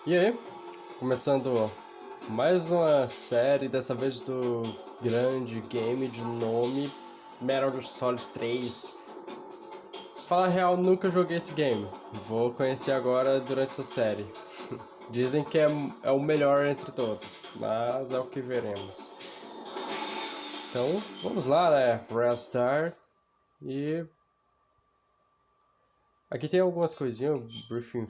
E aí, começando mais uma série, dessa vez do grande game de nome Metal Gear Solid 3. Fala a real, nunca joguei esse game. Vou conhecer agora durante essa série. Dizem que é o melhor entre todos, mas é o que veremos. Então, vamos lá, né? Press Start. E aqui tem algumas coisinhas, briefing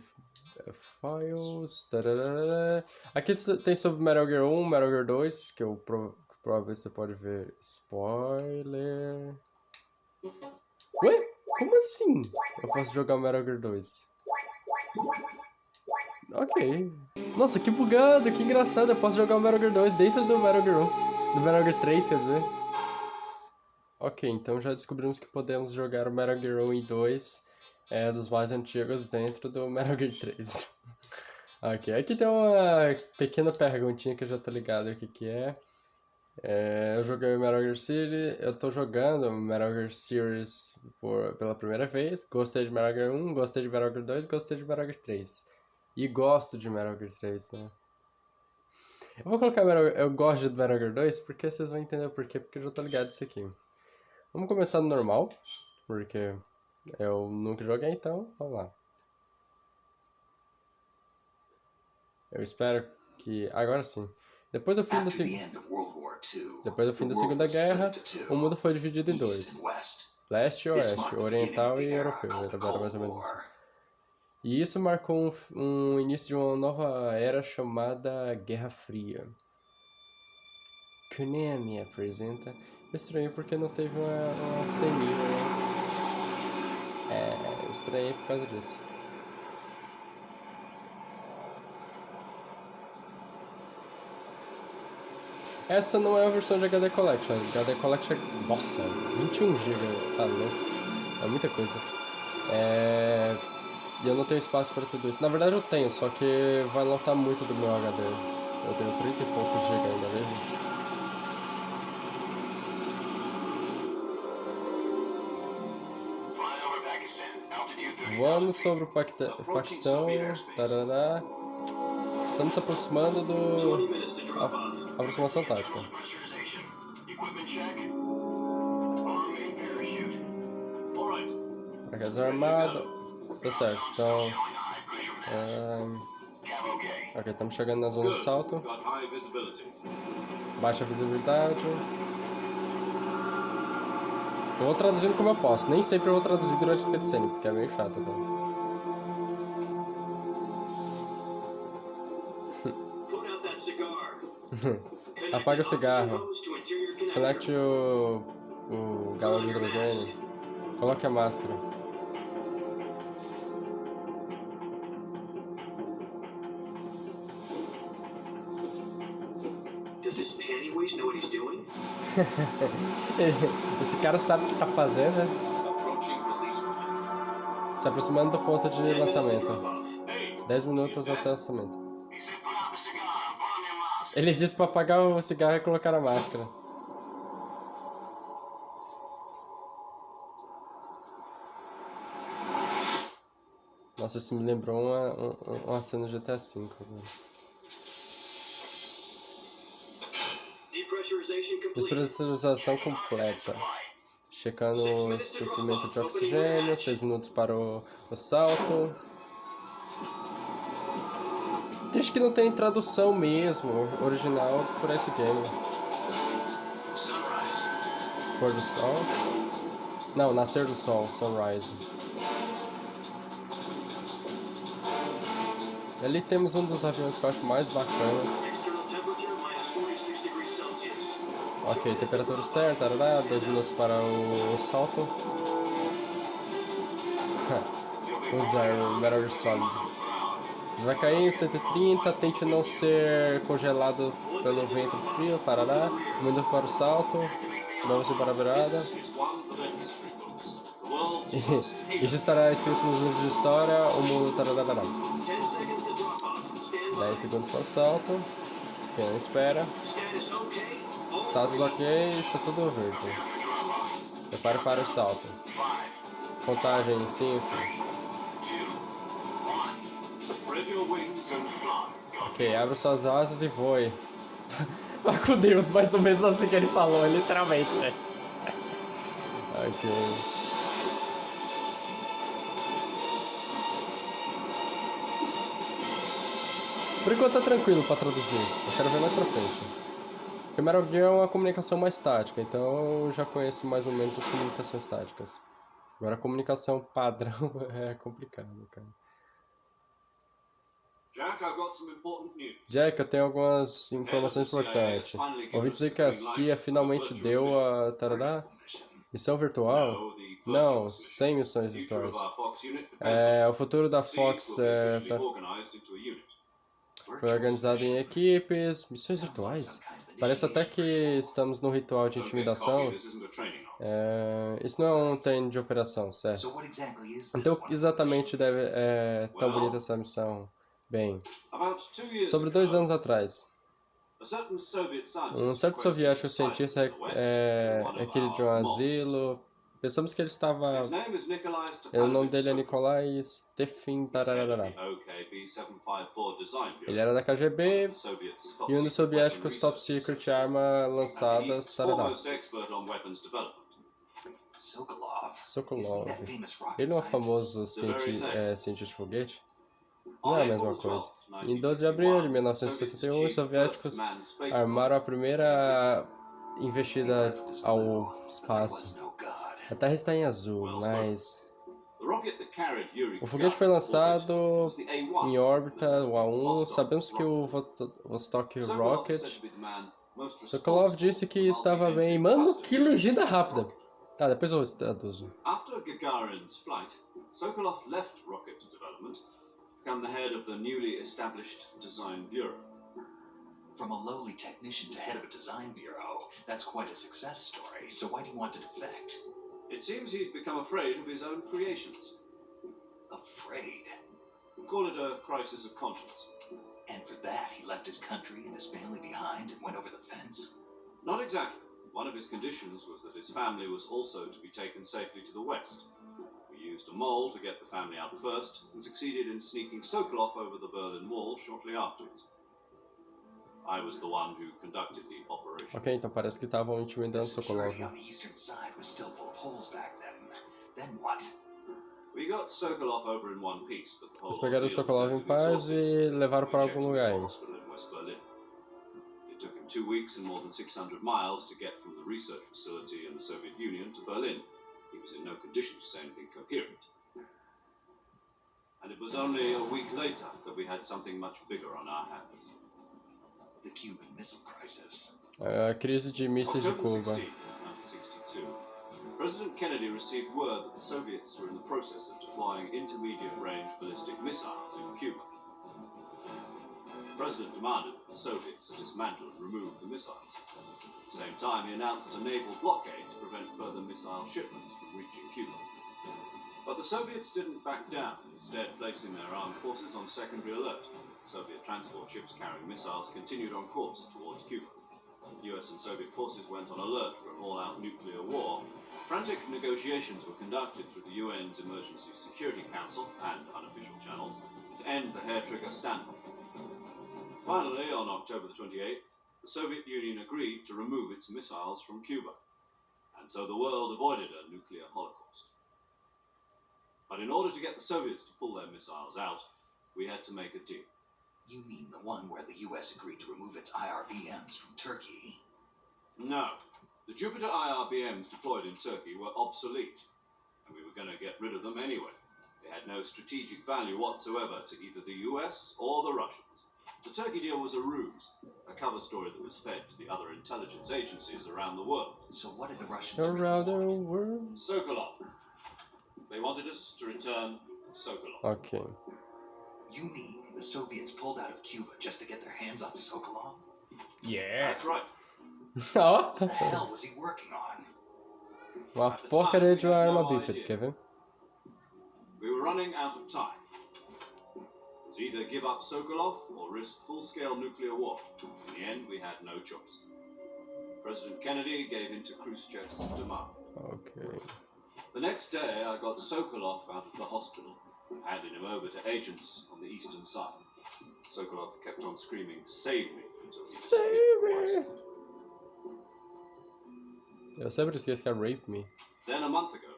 files, tararara. Aqui tem sobre Metal Gear 1, Metal Gear 2, que provavelmente você pode ver spoiler. Ué? Como assim? Eu posso jogar o Metal Gear 2? Ok. Nossa, que bugado, que engraçado, eu posso jogar o Metal Gear 2 dentro do Metal Gear 1. Do Metal Gear 3, quer dizer. Ok, então já descobrimos que podemos jogar o Metal Gear 1 e 2 dos mais antigos dentro do Metal Gear 3. Ok, aqui tem uma pequena perguntinha que eu já tô ligado o que é. Eu joguei o Metal Gear City, eu tô jogando o Metal Gear Series pela primeira vez. Gostei de Metal Gear 1, gostei de Metal Gear 2, gostei de Metal Gear 3. E gosto de Metal Gear 3, né? Eu vou colocar eu gosto de Metal Gear 2 porque vocês vão entender o porquê, porque eu já tô ligado nisso aqui. Vamos começar no normal, porque eu nunca joguei, então vamos lá. Eu espero que... Agora sim. Depois do fim da Segunda Guerra, o mundo foi dividido em dois. Leste e Oeste, Oriental e Europeu, era mais ou menos assim. E isso marcou um início de uma nova era chamada Guerra Fria. Konami apresenta... Estranho porque não teve uma ceninha, né? Estranho por causa disso. Essa não é a versão de HD Collection. HD Collection é... Nossa, 21 GB, tá louco. É muita coisa. E eu não tenho espaço para tudo isso. Na verdade eu tenho, só que vai lotar muito do meu HD. Eu tenho 30 e poucos GB ainda, mesmo. Voando sobre o Paquistão. Tarará. Estamos se aproximando do... aproximação tática. Paraquedas armado. Tá certo, então... Ok, estamos chegando na zona de salto. Baixa visibilidade. Eu vou traduzindo como eu posso. Nem sempre eu vou traduzir durante a cutscene, porque é meio chato, tá? Apaga o cigarro. Conecte o galão de hidrogênio. Coloque a máscara. Esse cara sabe o que tá fazendo, né? Se aproximando do ponto de lançamento. 10 minutos até o lançamento. Ele disse pra apagar o cigarro e colocar a máscara. Nossa, isso me lembrou uma cena de GTA V. Despressurização completa. Checando o suprimento de oxigênio. 6 minutos para o salto. Triste que não tem tradução mesmo, original, por esse game. Pôr do sol. Não, nascer do sol, sunrise. Ali temos um dos aviões que eu acho mais bacanas. Ok, temperatura externa, tarará, 2 minutos para o salto. Usar o Metal Gear Solid. Você vai cair em 130, tente não ser congelado pelo vento frio, tarará. 1 minuto para o salto, vamos para a virada. Isso estará escrito nos livros de história, o mundo tarará. 10 segundos para o salto. Quem não espera. Status ok, está tudo verde. Prepare para o salto. Contagem 5. Ok, abre suas asas e voe. Vai com Deus, mais ou menos assim que ele falou, literalmente. Ok. Por enquanto tá tranquilo pra traduzir. Eu quero ver mais pra frente. Porque Metal Gear é uma comunicação mais tática, então eu já conheço mais ou menos as comunicações táticas. Agora a comunicação padrão é complicado, cara. Jack, eu tenho algumas informações importantes. Ouvi dizer que a CIA finalmente deu a... Tarará? Missão virtual? Não, sem missões virtuais. O futuro da Fox foi organizado em equipes. Missões virtuais? Parece até que estamos num ritual de intimidação. Isso não é um treino de operação, certo? Então, exatamente é tão bonita essa missão? Bem, sobre 2 anos atrás, um certo soviético cientista requerido de um asilo. Pensamos que ele estava... O nome dele é Nikolai Stefin Tararara. Ele era da KGB e um dos soviéticos top secret arma lançadas. Tarará. Sokolov. Ele não é um famoso cientista de foguete? Não é a mesma coisa. Em 12 de abril de 1961, os soviéticos armaram a primeira investida ao espaço. A Terra está em azul, mas... O foguete foi lançado em órbita, o A1. Sabemos que o Vostok Rocket... Sokolov disse que estava bem... Mano, que legenda rápida! Tá, depois eu traduzo. After Gagarin's flight, Sokolov left rocket development to become the head of the newly established design bureau. From a lowly technician to head of a design bureau, that's quite a success story. So why do you want to defect? It seems he'd become afraid of his own creations. Afraid? We call it a crisis of conscience. And for that, he left his country and his family behind and went over the fence? Not exactly. One of his conditions was that his family was also to be taken safely to the west. We used a mole to get the family out first, and succeeded in sneaking Sokolov over the Berlin Wall shortly afterwards. I was the one who conducted the operation. Ok, então parece que estavam intimidando Sokolov. On the eastern side was still full of holes back then. Then what? We got Sokolov over in one piece, but the whole Eles pegaram Sokolov em paz e levaram para algum lugar. It took him 2 weeks and more than 600 miles to get from the research facility in the Soviet Union to Berlin. He was in no condition to say anything coherent. And it was only a week later that we had something much bigger on our hands. The Cuban Missile Crisis. A crise de mísseis de Cuba. 1962. President Kennedy received word that the Soviets were in the process of deploying intermediate-range ballistic missiles in Cuba. The President demanded that the Soviets dismantle and remove the missiles. At the same time, he announced a naval blockade to prevent further missile shipments from reaching Cuba. But the Soviets didn't back down, instead placing their armed forces on secondary alert. Soviet transport ships carrying missiles continued on course towards Cuba. US and Soviet forces went on alert for an all-out nuclear war. Frantic negotiations were conducted through the UN's Emergency Security Council and unofficial channels to end the hair-trigger standoff. Finally, on October the 28th, the Soviet Union agreed to remove its missiles from Cuba, and so the world avoided a nuclear holocaust. But in order to get the Soviets to pull their missiles out, we had to make a deal. You mean the one where the US agreed to remove its IRBMs from Turkey? No. The Jupiter IRBMs deployed in Turkey were obsolete, and we were going to get rid of them anyway. They had no strategic value whatsoever to either the US or the Russians. The Turkey deal was a ruse, a cover story that was fed to the other intelligence agencies around the world. So what did the Russians Around the want? world? Sokolov. They wanted us to return Sokolov. Ok. You mean the Soviets pulled out of Cuba just to get their hands on Sokolov? Yeah. That's right. Ó. What the hell was he working on? Uma porcaria de uma arma bípede, quer ver? We were running out of time. It's either give up Sokolov or risk full-scale nuclear war. In the end, we had no choice. President Kennedy gave in to Khrushchev's demand. Ok. The next day, I got Sokolov out of the hospital handing him over to agents on the eastern side. Sokolov kept on screaming, "Save me!" until he was hit twice. Eu sempre esqueço que é rape me. Then a month ago,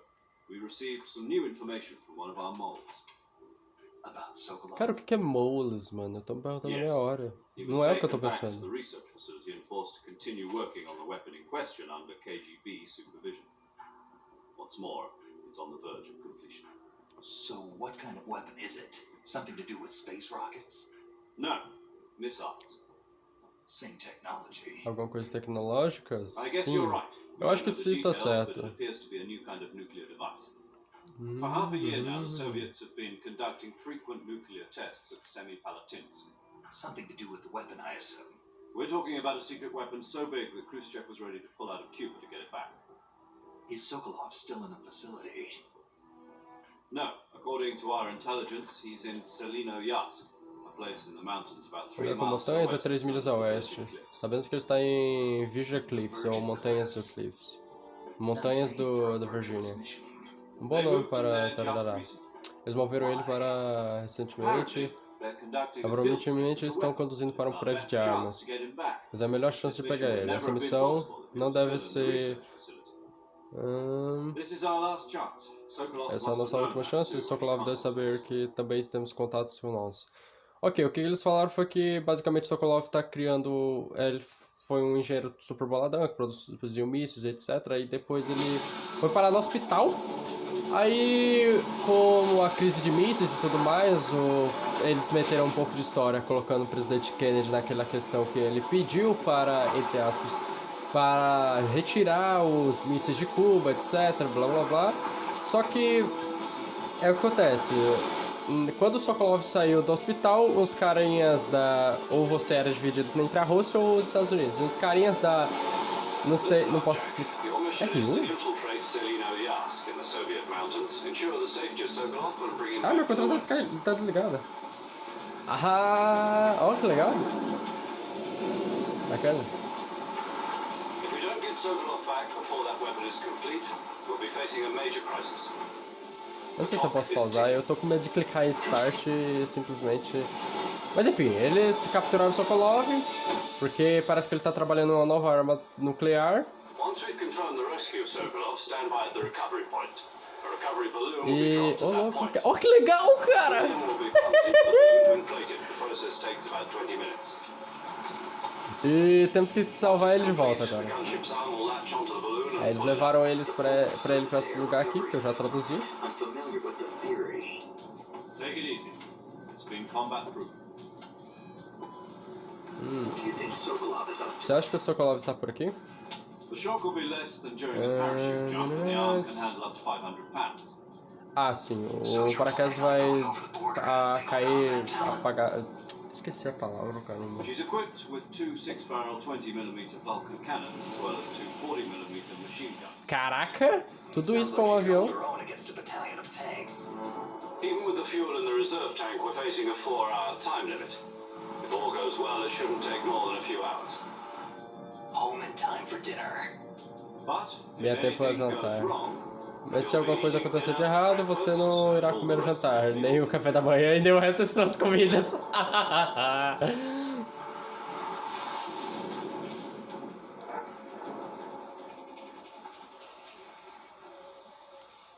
we received some new information from one of our moles. About Sokolov. Cara, o que é moles, mano? Eu tô me perguntando meia hora. Não é o que eu tô pensando. The research facility and forced to continue working on the weapon in question under KGB supervision. What's more, it's on the verge of completion. So what kind of weapon is it? Something to do with space rockets? No, missiles. Same technology. Alguma coisa tecnológica? I guess Sim. you're right. Eu acho que isso está Details, certo. but it appears to be a new kind of nuclear device. For half a year now, the Soviets have been conducting frequent nuclear tests at Semipalatinsk. Something to do with the weapon, I assume. We're talking about a secret weapon so big that Khrushchev was ready to pull out of Cuba to get it back. Is Sokolov still in the facility? No, according to our intelligence, he's in Selinoyarsk, a place in the mountains about 3 Olha, com miles to the montanhas é west 3 of milhas a the oeste. Virgin Cliffs. Sabemos que ele está em Virgin Cliffs, ou Montanhas do Cliffs. Montanhas da Virgínia. Um bom nome para tarará. Eles moveram ele para recentemente. Provavelmente estão conduzindo para um prédio de armas. Mas é a melhor chance de pegar ele. Essa missão não deve ser... Essa é a nossa última chance. Sokolov deve saber que também temos contatos com nós. Ok, o que eles falaram foi que basicamente Sokolov está criando... Ele foi um engenheiro super boladão que produziu mísseis, etc. E depois ele foi parar no hospital. Aí, com a crise de mísseis e tudo mais, eles meteram um pouco de história, colocando o presidente Kennedy naquela questão que ele pediu para, entre aspas, para retirar os mísseis de Cuba, etc, blá blá blá. Só que, é o que acontece, quando o Sokolov saiu do hospital, os carinhas da... Ou você era dividido entre a Rússia ou os Estados Unidos. Os carinhas da... Não sei, não posso explicar. É Rio? Ah, meu controle tá desligado. Ah, ó, que legal. Bacana. Não sei se eu posso pausar, eu tô com medo de clicar em Start e simplesmente... Mas enfim, eles capturaram o Sokolov, porque parece que ele tá trabalhando em uma nova arma nuclear. E... Ô, louco, ó, que legal, cara! E temos que salvar ele de volta agora. Aí eles levaram eles pra ele pra esse lugar aqui, que eu já traduzi. Você acha que o Sokolov está por aqui? Ah, sim, o paraquedas vai cair, apagar... Esqueci a palavra, caramba. She's equipped with 2 6-barrel 20mm Vulcan cannons as well as 2 40mm machine guns. Caraca, tudo isso para um avião. Even with the fuel in the reserve tank, we're facing a 4-hour time limit. If all goes well, it shouldn't take more than a few hours. Home in time for dinner. But Meia tempo para jantar. Mas se alguma coisa acontecer de errado, você não irá comer o jantar, nem o café da manhã e nem o resto das suas comidas.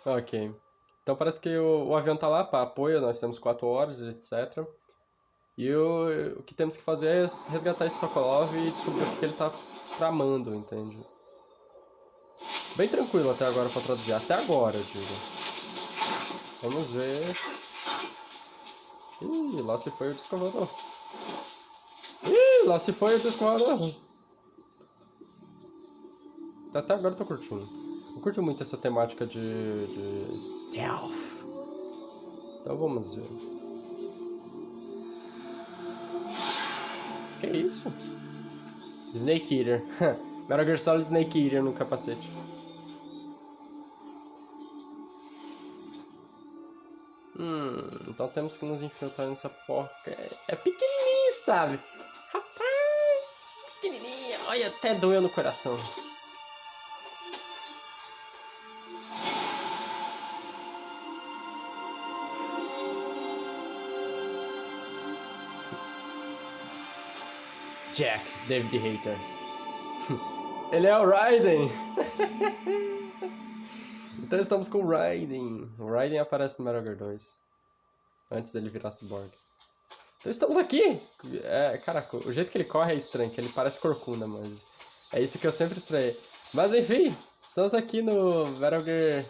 Ok. Então parece que o avião tá lá para apoio, nós temos 4 horas, etc. E o que temos que fazer é resgatar esse Sokolov e descobrir o que ele tá tramando, entende? Bem tranquilo até agora para traduzir. Até agora, eu digo. Vamos ver. Ih, lá se foi o descovador. Ih, lá se foi o descovador. Até agora eu tô curtindo. Eu curto muito essa temática de stealth. Então vamos ver. Que isso? Snake Eater. Metal Gear Solid Snake Eater no capacete. Então temos que nos infiltrar nessa porca. É pequenininho, sabe? Rapaz, pequenininho. Olha, até doeu no coração. Jack, David Hater. Ele é o Raiden! Então estamos com o Raiden. O Raiden aparece no Metal Gear 2. Antes dele virar cyborg. Então estamos aqui! Caraca, o jeito que ele corre é estranho, que ele parece corcunda, mas... É isso que eu sempre estranhei. Mas enfim, estamos aqui no Metal Gear...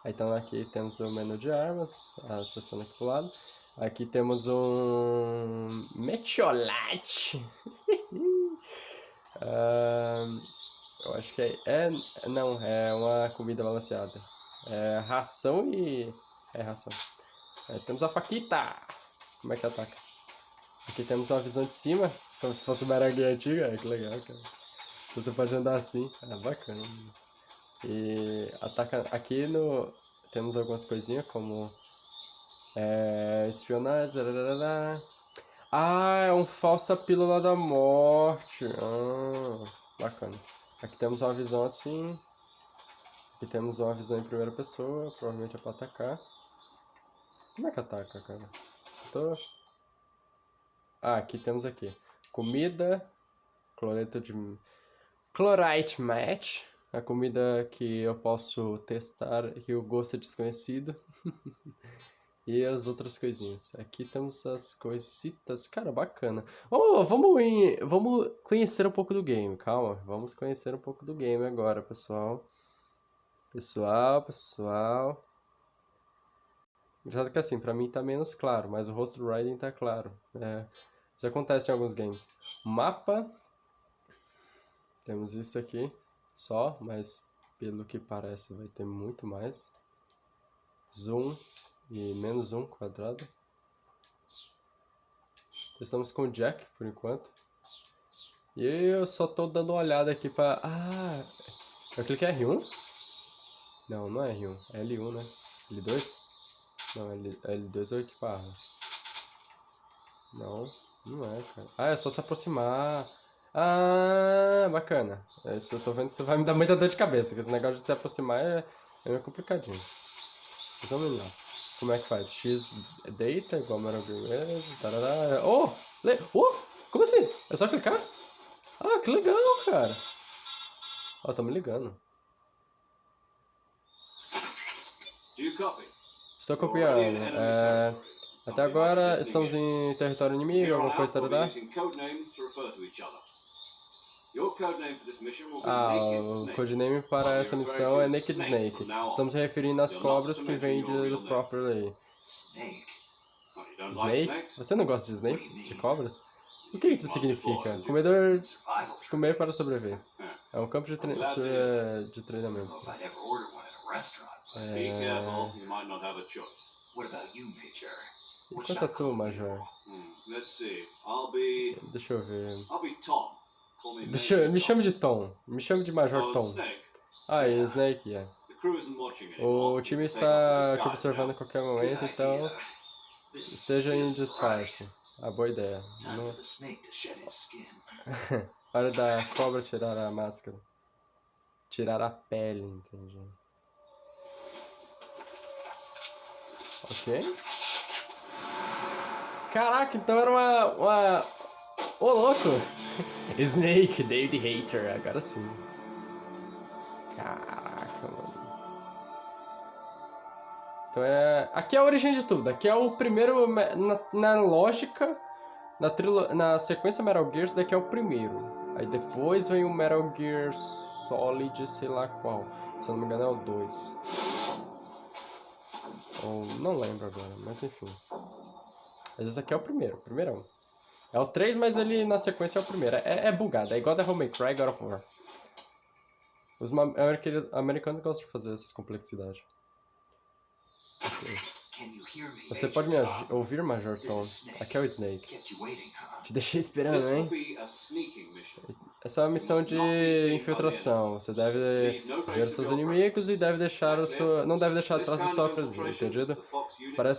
Então aqui temos o menu de armas, acessando aqui pro lado. Aqui temos um... Metiolate! Eu acho que não, é uma comida balanceada. É ração e... É ração. Temos a faquita! Como é que ataca? Aqui temos uma visão de cima, como se fosse uma Metal antiga. Que legal, cara. Você pode andar assim, bacana. E ataca aqui no... Temos algumas coisinhas como... espionagem... é um falsa pílula da morte. Bacana. Aqui temos uma visão assim. Aqui temos uma visão em primeira pessoa, provavelmente é pra atacar. Como é que ataca, cara? Aqui temos aqui. Comida, cloreto de... Chlorite Match. A comida que eu posso testar, que o gosto é desconhecido. E as outras coisinhas. Aqui temos as coisitas. Cara, bacana. Vamos conhecer um pouco do game. Calma. Vamos conhecer um pouco do game agora, pessoal. Pessoal. Já que assim, pra mim tá menos claro, mas o rosto do Raiden tá claro. Já acontece em alguns games. Mapa. Temos isso aqui. Só, mas pelo que parece vai ter muito mais. Zoom. E menos 1 quadrado. Estamos com o Jack por enquanto. E eu só tô dando uma olhada aqui pra... eu cliquei R1? Não, não é R1, é L1, né? L2? Não, L2 é o equipar. Não, não é, cara. É só se aproximar. Bacana. Isso eu tô vendo que você vai me dar muita dor de cabeça, que esse negócio de se aproximar é meio complicadinho. Então vamos lá. Como é que faz? X data igual Metal Gear. Tarará. Como assim? É só clicar? Que legal, cara. Tá me ligando. Estou copiando. Até agora estamos em território inimigo, alguma coisa, tarará. O codename para essa missão é Naked Snake. Estamos se referindo às cobras que vêm do próprio lei. Snake? Você não gosta de Snake? De cobras? O que isso significa? Comedor de comer para sobreviver. É um campo de treinamento. E quanto a tu, Major? Deixa eu ver. Me chame de Tom. Me chame de Major Tom. E Snake, O time está te observando a qualquer momento, então esteja em disfarce. Boa ideia. Hora da cobra tirar a máscara. Tirar a pele, entendi. Ok. Caraca, então era uma... Ô, louco! Snake, David Hater, agora sim. Caraca, mano. Então aqui é a origem de tudo. Aqui é o primeiro... Na lógica, na sequência Metal Gear, esse daqui é o primeiro. Aí depois vem o Metal Gear Solid, sei lá qual. Se eu não me engano é o 2. Ou não lembro agora, mas enfim. Mas esse aqui é o primeirão. É o 3, mas ele na sequência é o primeiro. É bugado, é igual Devil May Cry, God of War. Os americanos gostam de fazer essas complexidades. Okay. Você pode me ouvir, Major Tom? Aqui é o Snake. Te deixei esperando, hein? Essa é uma missão de infiltração. Você deve ver os seus inimigos e não deve deixar atrás da sua presença, entendido?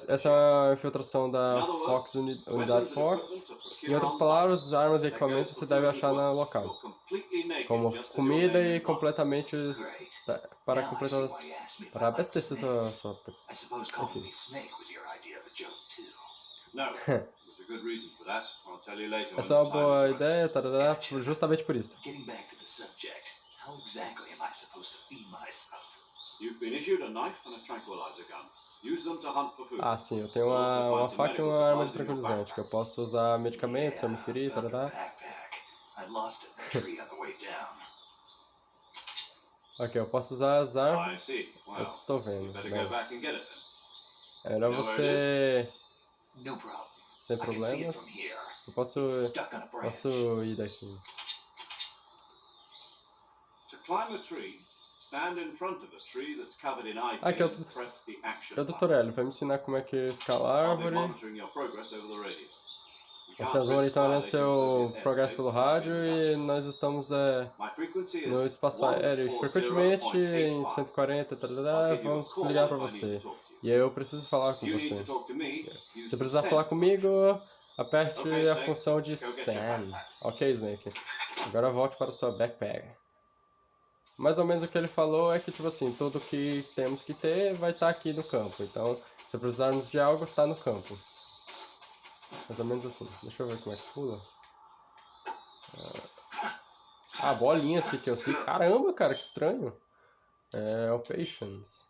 Essa é uma infiltração da Fox, unidade Fox. Em outras palavras, armas e equipamentos você deve achar no local. Como comida e completamente... Para completar... Para abastecer sua... Enfim. good reason for that. I'll tell you later when Essa é uma the time boa is right. ideia, tarará, justamente por isso. Getting back to the subject, how exactly am I supposed to feed myself? You've been issued a knife and a tranquilizer gun. Use them to hunt for food. Ah, sim, eu tenho uma faca e uma arma de tranquilizante, que eu posso usar medicamentos se eu me ferir, about the tarará. backpack. I lost it in the tree on the way down. Ok, eu posso usar as I armas. see. Eu Well, estou you vendo. better Bem, go back and get it then. é melhor você... No problem. Sem I can see it problemas. from here. Eu posso It's stuck on a branch. ir daqui. To climb a tree, stand in front of a tree that's covered in ivy Aqui é and press the action o button. tutorial, ele vai me ensinar como é que escala a I'll be árvore. monitoring your progress over the radio. You can't Vocês vão risk monitorar violating seu Soviet progresso airspace pelo without rádio being e nós estamos My frequency is no espaço aéreo frequentemente em 140.85. 140, I'll tarará, give you a vamos call ligar if para I need você. to talk to you. E eu preciso falar com You você. need to talk to me, use Se the precisar send falar function. comigo, aperte Ok, a Snake, função de go get your send. backpack. Ok, Snake. Agora volte para sua backpack. Mais ou menos o que ele falou é que, tipo assim, tudo que temos que ter vai estar aqui no campo. Então, se precisarmos de algo, está no campo. Mais ou menos assim. Deixa eu ver como é que pula. Ah, bolinha assim que eu sei. Caramba, cara, que estranho. É o Patience.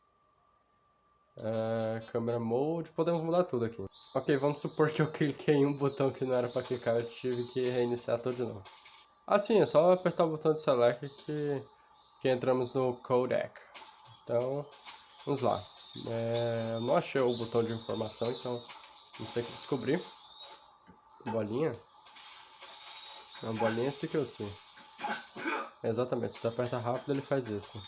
Câmera Mode. Podemos mudar tudo aqui. Ok, vamos supor que eu cliquei em um botão que não era pra clicar. Eu tive que reiniciar tudo de novo. Ah, sim, é só apertar o botão de Select que entramos no codec. Então, vamos lá. Eu não achei o botão de informação, então vamos ter que descobrir. Bolinha? Uma bolinha assim que eu sei. Exatamente, se você aperta rápido ele faz isso.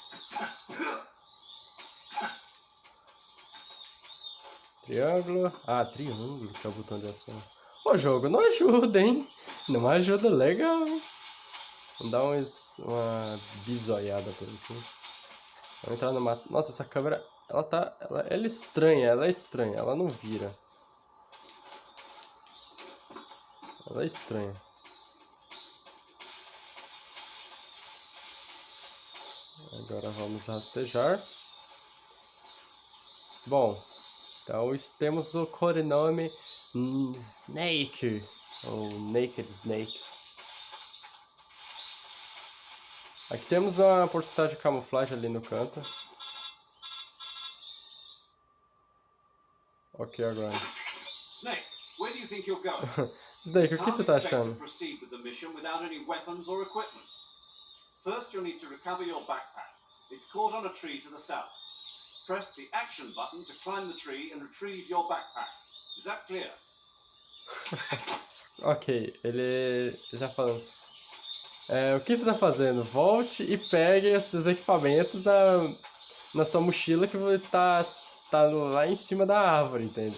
Triângulo. Ah, triângulo que é o botão de ação. Ô jogo, não ajuda, hein? Não ajuda, legal, hein? Vamos dar uma bisoiada por aqui. Vamos entrar no mato. Nossa, essa câmera, ela é estranha, ela não vira. Ela é estranha. Agora vamos rastejar. Bom, então temos o codinome Snake, ou Naked Snake. Aqui temos uma porcentagem de camuflagem ali no canto. Ok, agora. Snake, where do you think you're going? Snake, o que Can't você tá expect to achando? proceed with the mission without any weapons or equipment. First, you'll need to recover your backpack. It's caught on a tree to the south. Press the action button to climb the tree and retrieve your backpack. Is that clear? Ok, ele já falando. O que você tá fazendo? Volte e pegue esses equipamentos na sua mochila que tá lá em cima da árvore, entende?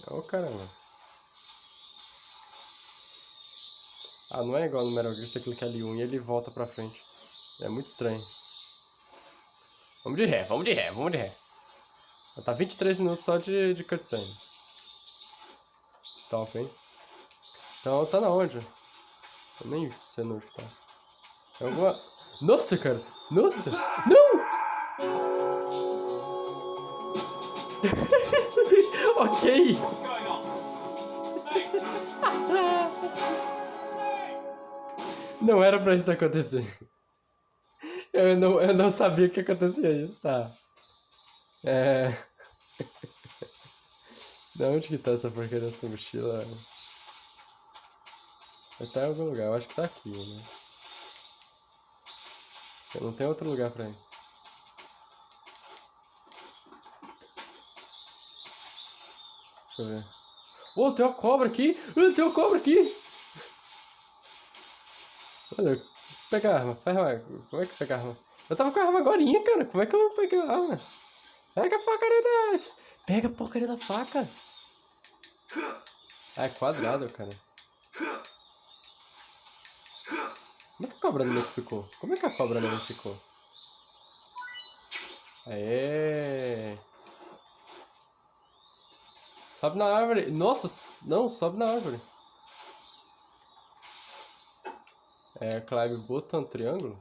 Oh, caramba. Ah, não é igual no Metal Gear, você clica ali e ele volta pra frente. É muito estranho. Vamos de ré. Tá 23 minutos só de cutscene. Top, hein? Então tá na onde? Eu nem sei onde tá. É alguma... Nossa, cara! Nossa! Não! Ok! What's going on? Snake! Não era pra isso acontecer. Eu não sabia que acontecia isso, tá? Da onde que tá essa porcaria dessa mochila? Tá em algum lugar, eu acho que tá aqui, né? Não tem outro lugar pra ir. Deixa eu ver. Oh, tem uma cobra aqui! Tem uma cobra aqui! Olha, pegar a arma, como é que pega a arma? Eu tava com a arma agorinha, cara, como é que eu vou pegar a arma? Pega a porcaria dessa! Pega a porcaria da faca! Ah, é quadrado, cara. Como é que a cobra não me ficou? Como é que a cobra não me ficou? Aê! Sobe na árvore! Nossa, não, sobe na árvore. Climb button, triângulo.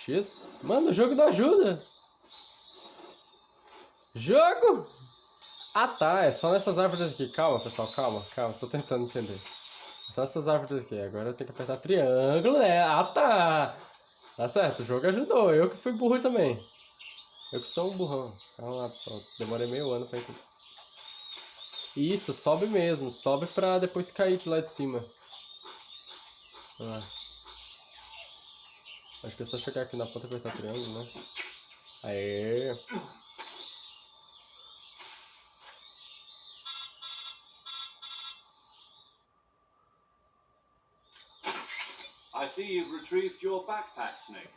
X? Mano, o jogo não ajuda. Jogo! Ah tá, é só nessas árvores aqui. Calma, pessoal, calma. Tô tentando entender. É só nessas árvores aqui. Agora eu tenho que apertar triângulo, né? Ah tá! Tá certo, o jogo ajudou. Eu que fui burro também. Eu que sou um burrão. Calma lá, pessoal. Demorei meio ano pra entender. Isso, sobe mesmo. Sobe pra depois cair de lá de cima. Olha lá. Acho que é só chegar aqui na ponta e apertar triângulo, né? Aê! I see you've retrieved your backpack, Snake.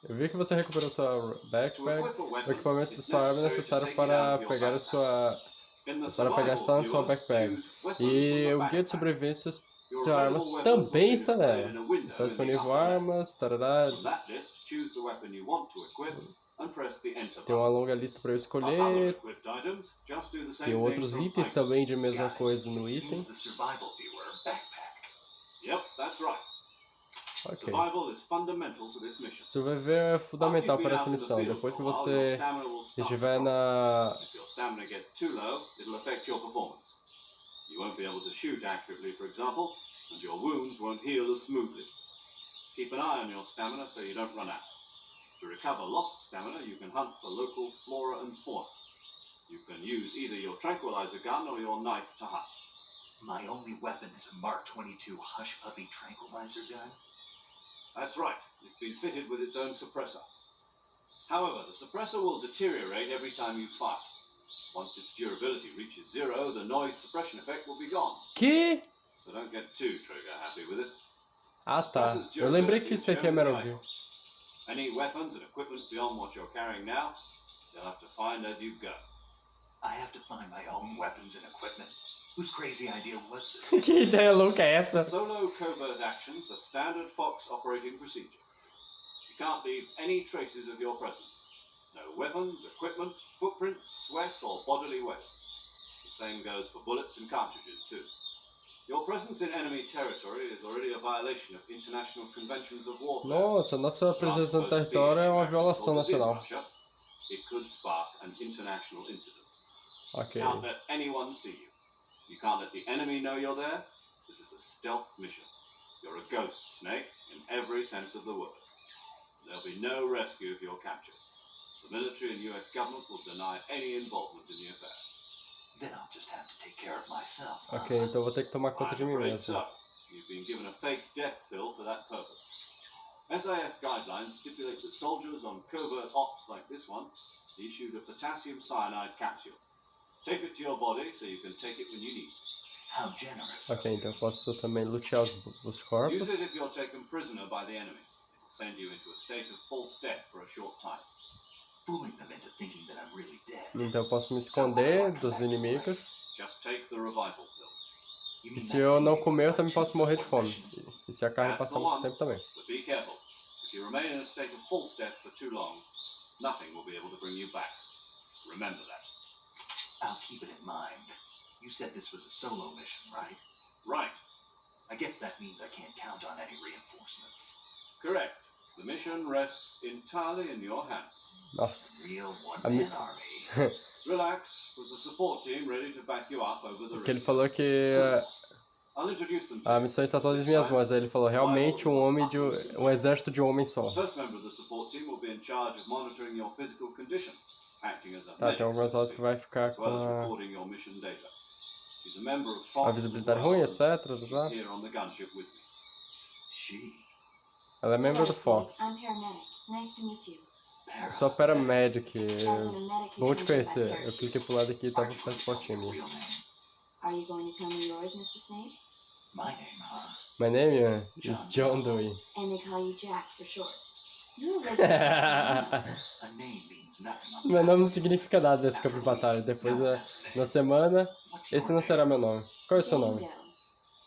Eu vi que você recuperou sua backpack. To equip a O weapon, equipamento da it's sua arma é necessary to necessário take it out para of your pegar a backpack. sua... In the Para pegar está na sua survival backpack. viewer, choose weapon E from o the guia de backpack. sobrevivência Your de armas available weapons will também be está displayed nela. in a window Está in the disponível upper left. armas, tarará. From that list, choose the weapon you want to equip and press the enter Tem uma button. longa lista para eu For other escolher. equipped items, just do the same Tem thing outros from itens item. também de mesma Guys, coisa no item. use the survival viewer backpack. Yep, that's right. Ok. Survival is fundamental to this mission. Sobreviver é fundamental After you've para been essa out in the missão. field Depois que for a while, your você stamina will start to estiver drop. na... If your stamina gets too low, it'll affect your performance. You won't be able to shoot accurately, for example, and your wounds won't heal as smoothly. Keep an eye on your stamina so you don't run out. To recover lost stamina, you can hunt for local flora and fauna. You can use either your tranquilizer gun or your knife to hunt. My only weapon is a Mark 22 Hush Puppy tranquilizer gun. That's right, it's been fitted with its own suppressor. However, the suppressor will deteriorate every time you fire. Once its durability reaches 0, the noise suppression effect will be gone. Que? So don't get too trigger happy with it. Ah tá. Eu lembrei que isso aqui é Metal Gear. Any weapons and equipment beyond what you're carrying now, you'll have to find as you go. I have to find my own weapons and equipment. Whose crazy idea was this? Que ideia louca é essa? Solo covert actions are standard Fox operating procedure. You can't leave any traces of your presence. No weapons, equipment, footprints, sweat, or bodily waste. The same goes for bullets and cartridges, too. Your presence in enemy territory is already a violation of international conventions of warfare. Nossa, nossa presença no território é uma violação nacional. It could spark an international incident. Ok. You can't let anyone see you. You can't let the enemy know you're there. This is a stealth mission. You're a ghost, Snake, in every sense of the word. There'll be no rescue if you're captured. The military and US government will deny any involvement in the affair. Then I'll just have to take care of myself. Ok, então eu vou ter que tomar conta de I'm mim afraid mesmo. so. You've been given a fake death pill for that purpose. SAS guidelines stipulate that soldiers on covert ops like this one be issued a potassium cyanide capsule. Tape it to your body so you can take it when you need it. How generous. Ok, então eu posso também lutear os corpos. Use it if you're taken prisoner by the enemy. It will send you into a state of false death for a short time. Fooling them into thinking that I'm really dead. Então eu posso me esconder dos inimigos. Just take the revival pill. You E mean se that eu não thing comer, eu like também posso morrer de fome. mission? E se a carne That's passar the muito one. tempo também. But be careful. If you remain in a state of false death for too long, nothing will be able to bring you back. Remember that. I'll keep it in mind. You said this was a solo mission, right? Right. I guess that means I can't count on any reinforcements. Correct. The mission rests entirely in your hands. Nossa. Real A mi- one-man army. Relax. There's a support team ready to back you up over the Porque ele ridge. falou que I'll introduce them to a you. missão está todas em minhas mãos. Aí ele falou, realmente um exército de um homem só. The first member of the support team will be in charge of monitoring your physical condition, acting as a Tá, medic, tem algumas so to horas que speak, vai ficar as com well as a recording your mission data. He's a member of Fox visibilidade as well, ruim, and etc. he's here on the gunship with me. She. Ela é membro do Hello, Fox. Snake. I'm paramedic. Nice to meet you. Eu sou a paramedic. As in a medic Bom te who comes with that conhecer. Eu parachute. cliquei pro lado aqui e tava Aren't you com going esse to tell me potinho your ali. real name? Are you going to tell me yours, Mr. Snake? My name, huh? My name is John Doe. And they call you Jack for short. You're a regular. A name means nothing on the Meu nome não battlefield. significa nada nesse campo de batalha. Depois, No one has a name. na semana, What's your esse não name? será meu nome. Qual é o seu Jane nome? Doe.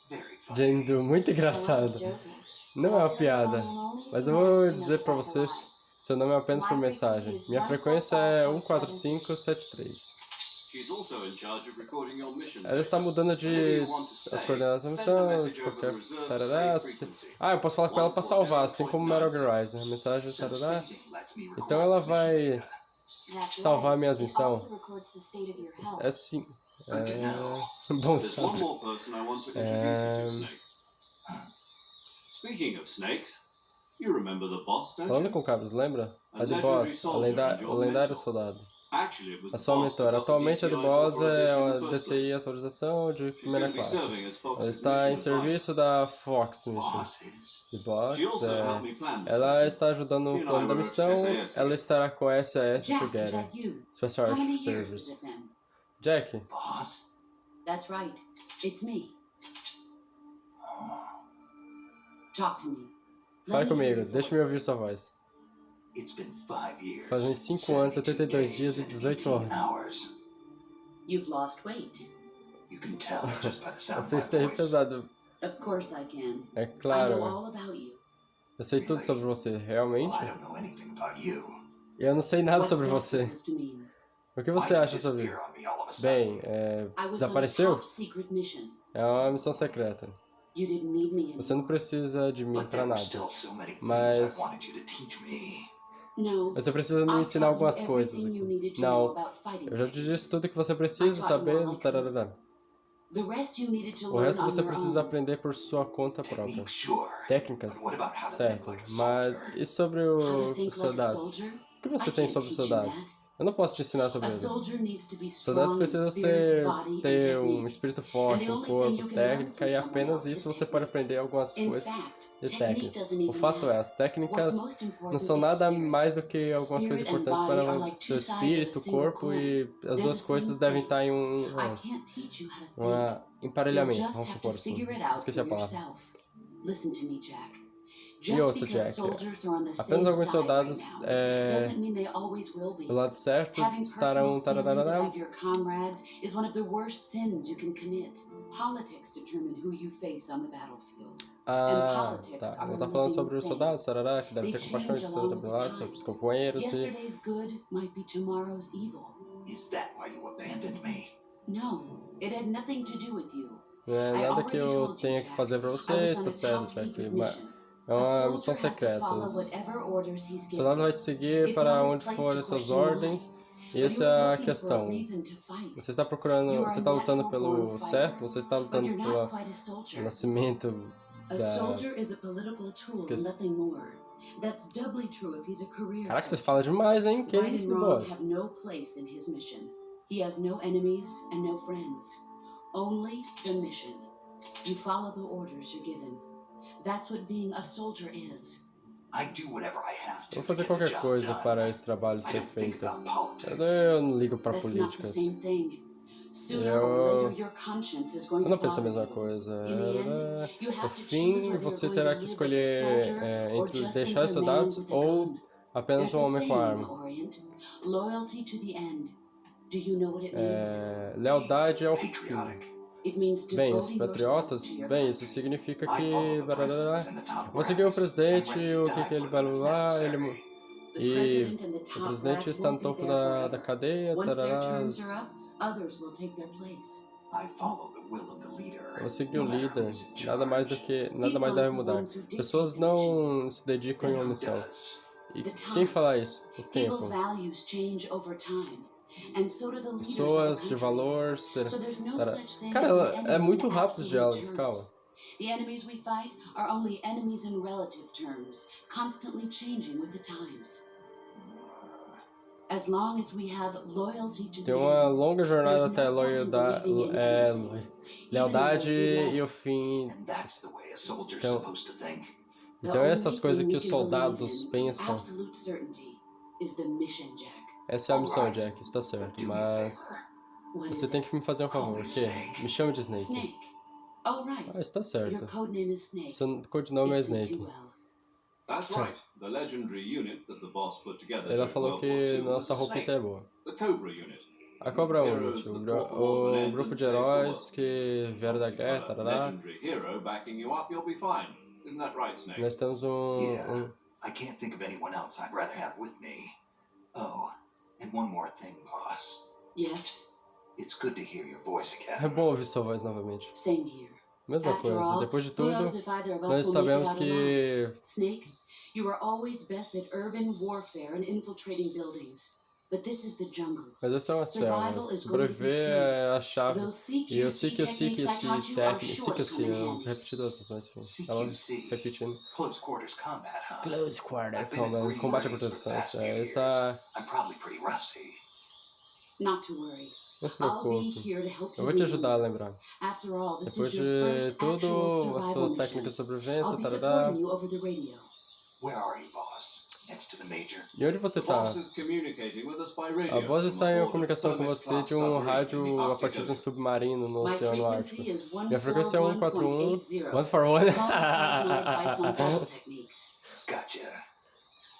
Very funny. Jane Doe, muito I wasn't engraçado. joking. Não é But uma I'll tell you piada. my name only if Mas you eu vou manage to dizer know pra about the vocês, line. seu nome é apenas por My mensagem. frequency is Minha frequência é 14573. She's also in charge of recording your mission. Ela está mudando de as coordenadas da missão, de qualquer tarará. Eu posso falar com ela para salvar, assim como Metal Gear Rise, né? A mensagem tarará. Então ela vai salvar minhas missões. É sim. Bom There's one more person I want to introduce you to, Snake. Speaking of snakes, you remember the boss, don't Falando you? com cabras, lembra? A A The legendary Boss, soldier and o your lendário mentor. soldado. Actually, it was A the sua boss that mentora. got the Atualmente a The DCI's Boss é authorization in a the first DCI place. autorização de She's primeira going to be classe. serving as Ela Fox's está mission em serviço da Fox Mission. Bosses. The Boss, She also helped me plan this ela mission. está ajudando She no and plano I da were at missão. SAS Ela estará com a SAS Jack, is Together. that you? Special How many years has Service. it been? Jack, Boss? That's right. It's me. Oh, Talk to me. fale Let me hear comigo, your deixe-me voice. ouvir sua voz. it's been 5 years. Fazem 5 anos, 72 dias e 18 horas. hours. You've lost weight. You can tell just by the sound Você of my esteve voice. pesado. Of course I can. É I know claro. all about you. Eu sei tudo sobre você, realmente. Well, I don't know anything about you. Eu não sei nada What's sobre that você. supposed to mean? O que Why você did you acha sobre... disappear on me all of a sudden? Bem, I was on a desapareceu? top secret mission. É uma missão secreta. You didn't need me Você não anymore. precisa de mim But pra there were nada. still so many things Mas- I wanted you to teach me. No. Você precisa me I'll ensinar tell you algumas coisas everything you aqui. needed to know Não, about fighting eu já te techniques. disse tudo que você precisa saber. Tararara. The rest you needed to O learn resto on você your precisa own. aprender por sua conta própria. Techniques, sure. Técnicas, But what about how to certo. think like a Mas soldier? e sobre How to os think like a soldados? soldier? O que você I tem can't sobre os teach you soldados? that. Eu não posso te ensinar sobre A eles. soldier needs to be Soldados strong in precisam spirit, body, and ter um technique. espírito forte, And the um only thing corpo, you can learn técnica, from e someone apenas else isso is você pode technique. aprender algumas In coisas fact, de technique técnicas. doesn't O even fato é, matter. as técnicas What's most important não são is nada spirit. mais do que algumas coisas Spirit and importantes body para are like seu two sides of a espírito, single corpo, coin. e as They're duas the coisas same devem thing. estar em I can't teach you how to think. emparelhamento, You'll just vamos have supor to assim. figure it out Esqueci a for palavra. yourself. Listen to me, Jack. E Just ouça, because Jack, soldiers are on the apenas same alguns side soldados right now doesn't mean they always will be. do lado certo Having estarão personal feelings tararara. about your comrades is one of the worst sins you can commit. Politics determine who you face on the battlefield. Tá. Vou estar falando sobre os thing. soldados, tarará, que devem They ter compaixão de change seu along with the trabalho, sobre os times. companheiros e... Yesterday's good might be tomorrow's evil. Is that why you abandoned me? No, it had nothing to do with you. Não é I nada que already eu told you, tenha que Jack. fazer pra I was vocês, on tá a certo, top Jack. secret Mas mission. é A uma soldier missão has to secreta. follow O whatever orders he's given. soldado vai te seguir It's para not his onde place forem to suas question why. ordens. E But essa you're é a looking for a questão. reason to fight. Você está procurando, You're você a está lutando natural pelo born certo, fighter, você está but lutando you're pelo not quite a soldier. nascimento A da... soldier is a political tool and Esqueci. nothing more. That's doubly true if he's a career Caraca, você soldier. fala demais, hein? Que Right isso, and wrong boss? have no place in his mission. He has no enemies and no friends. Only the mission. You follow the orders you're given. That's what being a soldier is. I do whatever I have to Vou fazer get the qualquer job coisa done. para esse trabalho I ser don't think feito. about politics. Eu não ligo para That's not the políticas. same thing. Sooner Eu- or later, your conscience is going Eu to não penso a bother mesma you. coisa. In the end, you No have to fim, choose whether você you're going terá to que live as a escolher soldier or entre just deixar os another man soldados with a ou gun. apenas There's um a homem saying com in the arma. Orient, loyalty to the end. Do you know what it means? Lealdade ao fim. Patriotic. It means Bem, os devoting patriotas, yourself to your bem, isso country. significa I que... follow the barará, president and the top vou seguir o brass. I'm presidente, ready to o die que ele for blá them blá if blá, necessary. ele... The E president and the o top presidente brass está no won't be topo there da forever. cadeia, Once their tarará. terms are up, others will take their place. I follow the will of the leader. Eu vou seguir no o matter líder, who's in nada mais charge. deve mudar. Pessoas não se dedicam em Then uma who missão. does? E The quem fala times. isso? O tempo. People's values change over time, and so do the leaders of Pessoas the de country. valor... So there's no Tará. such thing Cara, as an é enemy muito in rápido os absolute diálogos, calma. terms. The enemies we fight are only enemies in relative terms, constantly changing with the times. As long as we have loyalty to the Tem uma end, longa jornada there's até a no point in believing in anything, lealdade even in those we e o love. fim. And that's the way a soldier's Então- supposed to think. The Então only essas coisas thing que we os can soldados believe in with pensam. absolute certainty is the mission, Jack. Essa é a missão, Alright, Jack, está but certo. do me a Mas favor. What você is tem it? que me fazer um Call favor. me O quê? Snake. Me chama de Snake. Snake. Oh, right. Ah, está Your certo. codename is Snake. Seu codinome é It suits Snake. you well. That's right. The legendary unit that the boss put together Ela during falou World War que II was nossa a roupita snake. é boa. The Cobra unit. A Cobra Heroes Unit, that brought the war to an o end grupo and de saved the heróis world. que vieram da Once you've guerra, got a tarará. legendary hero backing you up, you'll be fine. Isn't that right, Snake? Nós temos Yeah. I can't think of anyone else I'd rather have with me. Oh, and one more thing, boss. Yes. It's good to hear your voice É again. bom ouvir sua voz novamente. Same here. Mesma After coisa. all, Depois de who tudo, knows if either of us nós will make it sabemos out alive? que... Snake, you were always best at urban warfare and infiltrating buildings. But this is the jungle. Mas essa é uma selva. Survival is going to be Sobreviver key. é a chave. Those E eu CQC sei que techniques I taught you are técnica. sure to come in Eu handy. repeti duas vezes, ela CQC. repetindo. Close quarters combat, huh? Close quarter I've been in combat, Green combate a Berets curta for the past distância. few Está... years. I'm probably pretty rusty. Not to worry. Não se I'll be preocupe. here to help Eu you vou te ajudar a remember. lembrar. After all, this Depois is your de first tudo, actual a survival sua mission. técnica de sobrevivência, I'll be tarará. supporting you over the radio. Where are you, boss? Next to the major? E onde você The tá? boss is communicating with us by radio A voz from está em aboard a comunicação com Thermit você class de um submarine in the rádio a Arctic partir de um Ocean. submarino no My Oceano Ártico. frequency is Minha frequência é 141. 141.80. One for one. Call me for my advice on battle techniques. Gotcha.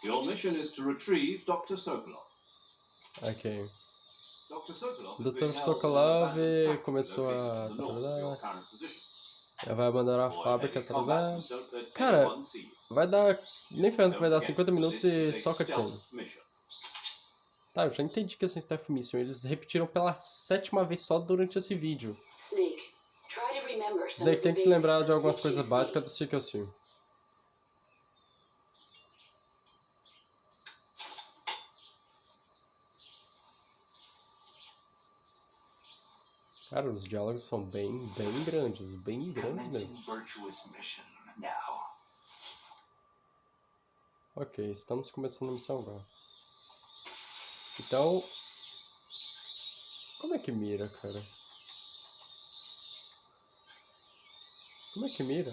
Your mission is to retrieve Dr. Sokolov. Ok. Dr. Sokolov is Dr. being held in an Sokolov abandoned factory começou located a... to the north of your current position. Ela vai abandonar a Avoid fábrica, heavy tarará. combat and don't let Cara, anyone see you. vai dar... Nem ferrando que vai dar Don't 50 forget, minutos this e is a só cutscene. stealth mission. Tá, eu já entendi que essa é um Staff Mission. Eles repetiram pela 7ª vez só durante esse vídeo. Snake, try to remember some Daí of the tem que lembrar basics de of algumas coisas CQC. básicas do CQC. Cara, os diálogos são bem grandes mesmo. Commencing virtuous mission now. Ok, estamos começando a missão agora. Então... Como é que mira, cara? Como é que mira?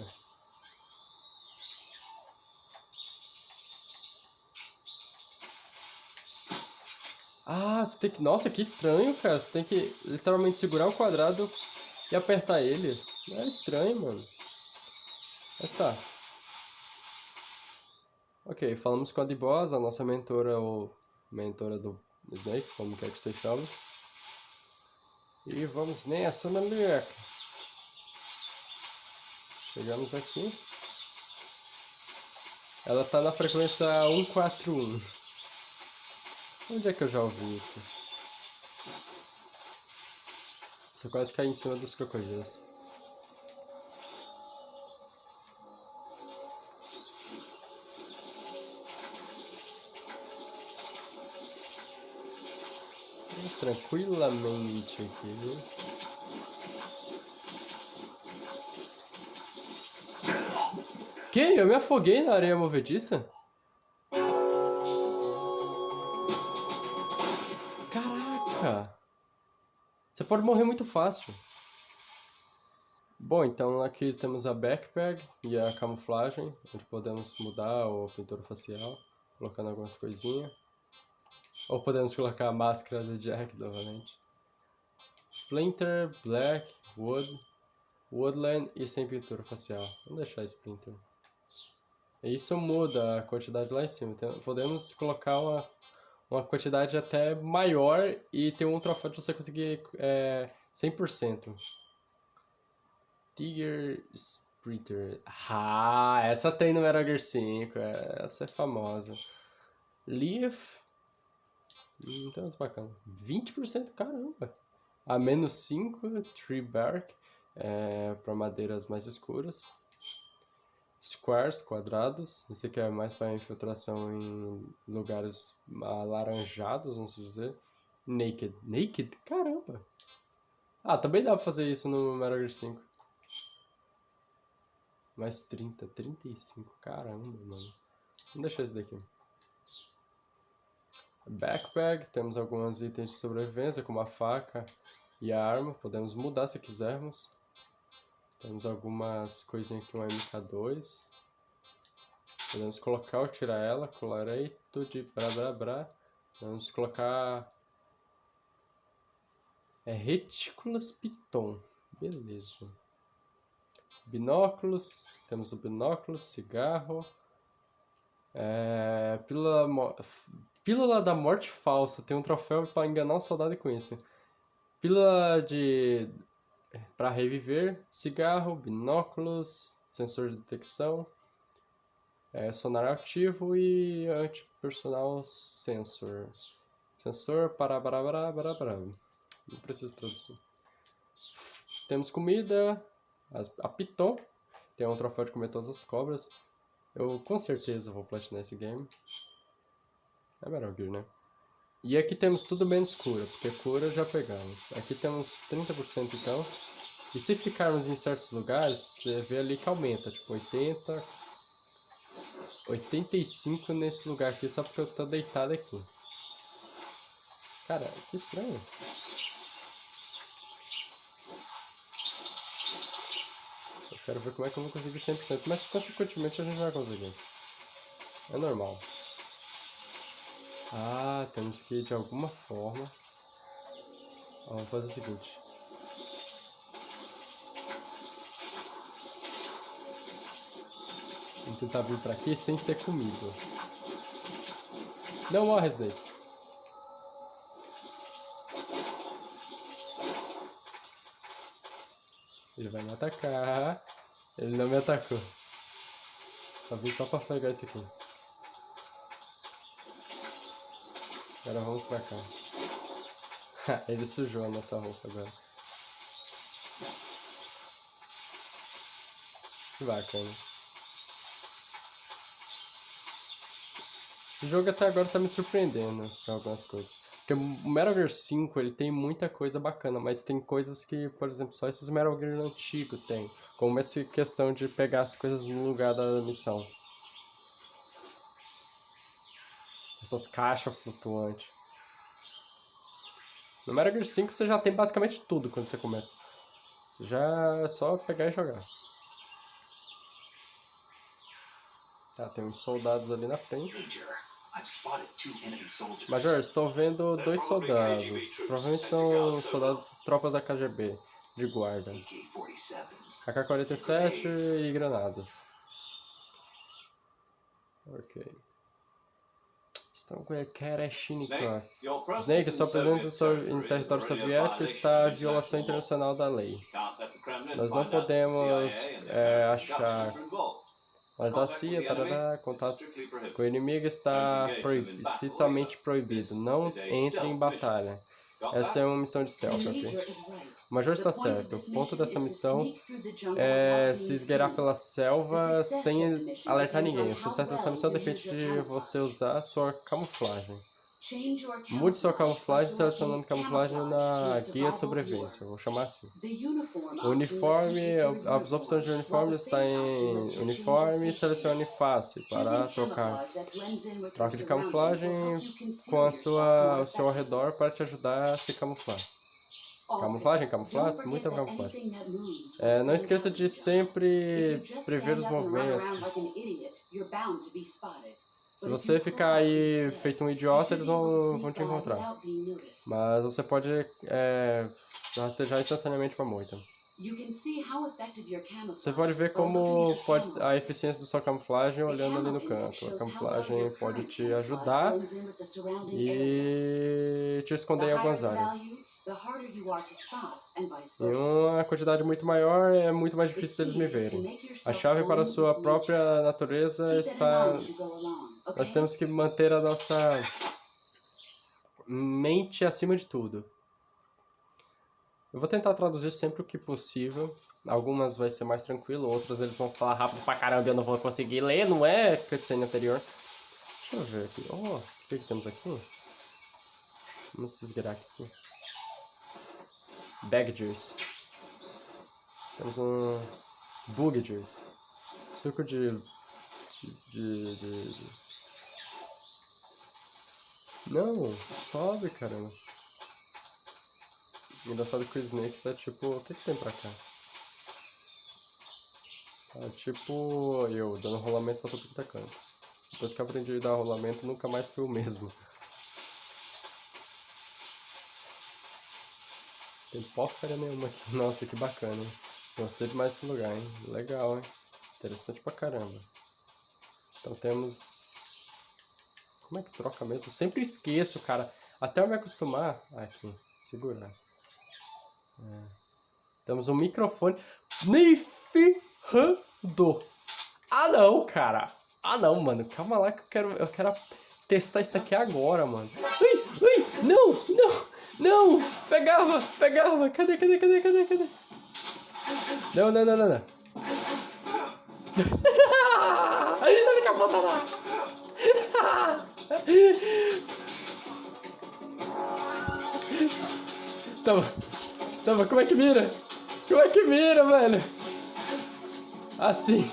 Ah, você tem que... Nossa, que estranho, cara. Você tem que literalmente segurar o quadrado e apertar ele. É estranho, mano. Mas tá. Ok, falamos com a D-Boss, a nossa mentora ou mentora do Snake, como quer que você chame. E vamos nessa, moleque. Chegamos aqui. Ela tá na frequência 141. Onde é que eu já ouvi isso? Você quase cai em cima dos crocodilos. Tranquilamente aqui, viu? Que? Eu me afoguei na areia movediça? Caraca! Você pode morrer muito fácil. Bom, então aqui temos a backpack e a camuflagem, onde podemos mudar a pintura facial, colocando algumas coisinhas. Ou podemos colocar a máscara do Jack novamente. Splinter, Black, Wood, Woodland e sem pintura facial. Vamos deixar Splinter. E isso muda a quantidade lá em cima. Então, podemos colocar uma quantidade até maior e ter um troféu de você conseguir 100%. Tiger Sprinter. Ah, essa tem no Metal Gear 5. Essa é famosa. Leaf. Então, é bacana. 20%, caramba. A menos 5, Tree Bark, para madeiras mais escuras. Squares, quadrados. Isso aqui é mais para infiltração em lugares alaranjados, vamos dizer. Naked. Naked? Caramba. Ah, também dá para fazer isso no Metal Gear 5. Mais 30, 35. Caramba, mano. Vamos deixar isso daqui. Backpack, temos alguns itens de sobrevivência, como a faca e a arma. Podemos mudar se quisermos. Temos algumas coisinhas aqui, um MK2. Podemos colocar ou tirar ela. Coloreito de brá. Vamos colocar... retículas piton. Beleza. Binóculos. Temos o binóculo, cigarro. Pílula da morte falsa. Tem um troféu para enganar um soldado com isso. Pílula de... para reviver. Cigarro, binóculos, sensor de detecção. Sonar ativo e antipersonal sensor. Sensor para. Não preciso traduzir. Temos comida. A Piton. Tem um troféu de comer todas as cobras. Eu com certeza vou platinar esse game. É Metal Gear, né? E aqui temos tudo menos cura, porque cura já pegamos. Aqui temos 30% então. E se ficarmos em certos lugares, você vê ali que aumenta, tipo 80, 85 nesse lugar aqui, só porque eu tô deitado aqui. Cara, que estranho. Eu quero ver como é que eu vou conseguir 100%, mas consequentemente a gente vai conseguir. É normal. Ah, temos que ir de alguma forma. Ó, vamos fazer o seguinte. Vamos tentar vir pra aqui sem ser comido. Não morre, Snake. Ele vai me atacar. Ele não me atacou. Só vim só pra pegar esse aqui. Agora vamos pra cá. Ele sujou a nossa roupa agora. Que bacana. O jogo até agora tá me surpreendendo com algumas coisas. Porque o Metal Gear 5 ele tem muita coisa bacana, mas tem coisas que, por exemplo, só esses Metal Gear antigos tem. Como essa questão de pegar as coisas no lugar da missão. Essas caixas flutuantes. No Metal Gear 5 você já tem basicamente tudo quando você começa. Já é só pegar e jogar. Tá, tem uns soldados ali na frente. Major, estou vendo 2 soldados. Provavelmente são soldados, tropas da KGB, de guarda. AK-47 e granadas. Ok. Estão com Karashnikov. Snake, sua presença em território soviético está a violação internacional da lei. Nós não podemos achar... Mas da CIA, tarará, contatos com o inimigo está estritamente proibido. Não entre em batalha. Essa é uma missão de stealth, ok? O Major está certo. O ponto dessa missão é se esgueirar pela selva sem alertar ninguém. O sucesso dessa missão depende de você usar sua camuflagem. Mude sua camuflagem selecionando camuflagem na guia de sobrevivência. Eu vou chamar assim. O uniforme, as opções de uniforme está em uniforme e selecione fácil para trocar. Troca de camuflagem com o seu ao redor para te ajudar a se camuflar. Camuflagem, muita camuflagem. Não esqueça de sempre prever os movimentos. Se você ficar aí feito um idiota, eles vão te encontrar. Mas você pode rastejar instantaneamente para moita. Você pode ver como pode a eficiência da sua camuflagem olhando ali no canto. A camuflagem pode te ajudar e te esconder em algumas áreas. Em uma quantidade muito maior, é muito mais difícil deles me verem. A chave para a sua própria natureza está... Nós temos que manter a nossa mente acima de tudo. Eu vou tentar traduzir sempre o que possível. Algumas vai ser mais tranquilo, outras eles vão falar rápido pra caramba e eu não vou conseguir ler, não é cutscene anterior. Deixa eu ver aqui. Oh, o que temos aqui? Vamos se esgueirar aqui. Bag juice. Temos um bug juice. Suco de... Não, sobe, caramba. Engraçado que o Snake tá tipo... O que tem pra cá? Tá tipo eu, dando rolamento pra todo canto. Depois que eu aprendi a dar rolamento, nunca mais fui o mesmo. Tem porcaria nenhuma aqui. Nossa, que bacana, hein? Gostei demais desse lugar, hein? Legal, hein? Interessante pra caramba. Então temos... Como é que troca mesmo? Eu sempre esqueço, cara. Até eu me acostumar... Aqui, segurar. Temos um microfone. Nem ferrando! Ah não, cara! Ah não, mano. Calma lá que eu quero testar isso aqui agora, mano. Ui, ui! Não! Não! Não! Pega Pegava! Cadê? Não. Ele capotou lá. Toma, como é que mira? Velho? Assim.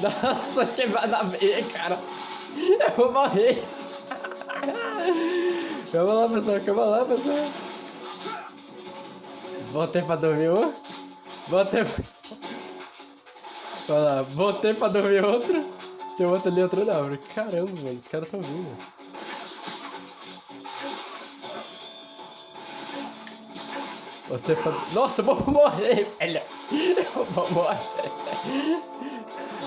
Nossa, que vai dar bem, cara. Eu vou morrer. Calma lá, pessoal. Voltei pra dormir um. Olha lá, voltei pra dormir outro. Tem outro ali, outro na árvore. Caramba, mano, os caras tão vindo. Voltei pra... Nossa, eu vou morrer, velho. Eu vou morrer.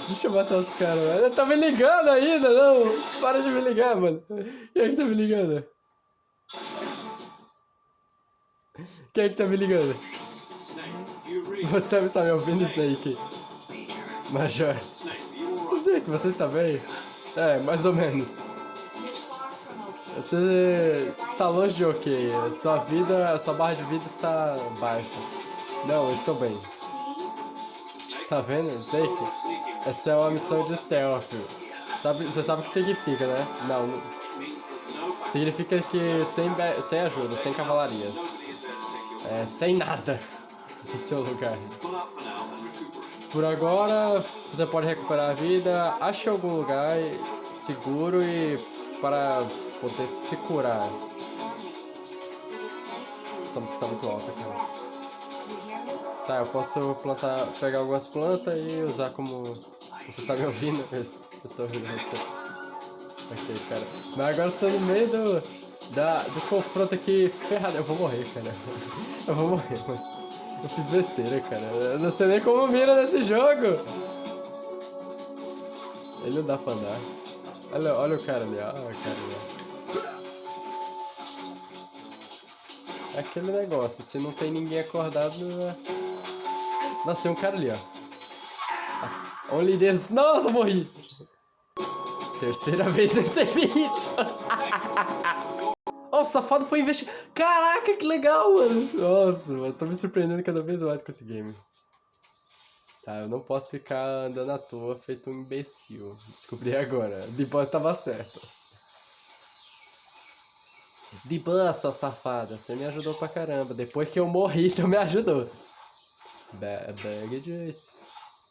Deixa eu matar os caras, velho. Ele tá me ligando ainda, não. Para de me ligar, mano. Quem é que tá me ligando? Você deve estar me ouvindo, Snake. Major. Snake, você está bem? É, mais ou menos. Você está longe de ok. Sua barra de vida está baixa. Não, eu estou bem. Está vendo, Snake? Essa é uma missão de stealth. Você sabe o que significa, né? Não. Significa que sem ajuda, sem cavalarias. Sem nada no seu lugar. Por agora, você pode recuperar a vida. Ache algum lugar seguro e para poder se curar. Essa música tá muito alta, cara. Tá, eu posso pegar algumas plantas e usar como... Você está me ouvindo? Eu estou ouvindo você. Ok, cara. Mas agora eu tô no meio do confronto aqui ferrado. Eu vou morrer, cara. Mano. Eu fiz besteira, cara. Eu não sei nem como mira nesse jogo. Ele não dá pra andar. Olha o cara ali, É aquele negócio, se não tem ninguém acordado... Nossa, tem um cara ali, ó. Only this... Nossa, morri! Terceira vez nesse vídeo. Ó, o safado foi investir. Caraca, que legal, mano. Nossa, eu tô me surpreendendo cada vez mais com esse game. Tá, eu não posso ficar andando à toa feito um imbecil. Descobri agora. De boss tava certo. De boss, sua safada. Você me ajudou pra caramba. Depois que eu morri, tu me ajudou. Bag juice.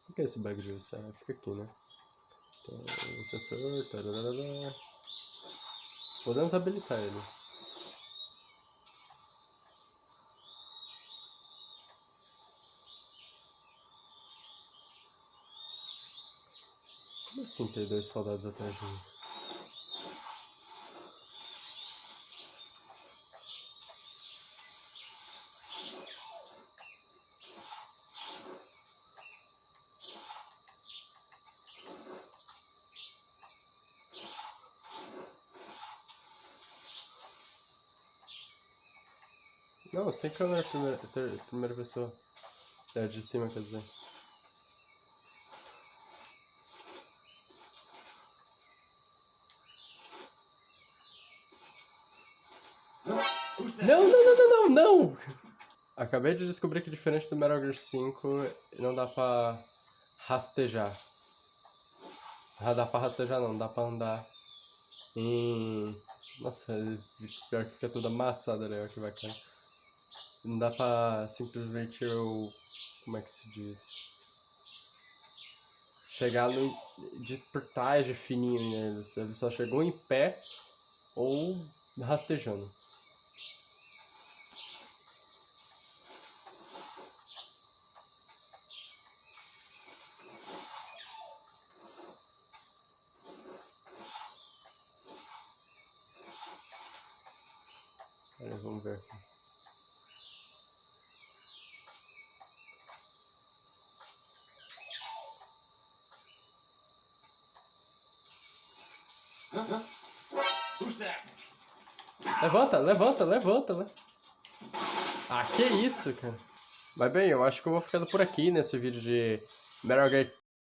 O que é esse bag juice? Fica aqui, né? Sensor, tararara. Podemos habilitar ele. Como assim ter 2 soldados atrás de mim? Não, sem câmera primeira pessoa. De cima, quer dizer. Não! Acabei de descobrir que diferente do Metal Gear 5, não dá pra rastejar. Dá pra rastejar não, dá pra andar em... Nossa, pior que fica tudo amassado, né? Que bacana. Não dá pra simplesmente como é que se diz? Chegar de por trás de fininho neles. Ele só chegou em pé ou rastejando. Vamos ver aqui. Levanta, né? Ah, que isso, cara. Mas bem, eu acho que eu vou ficando por aqui nesse vídeo de Metal Gear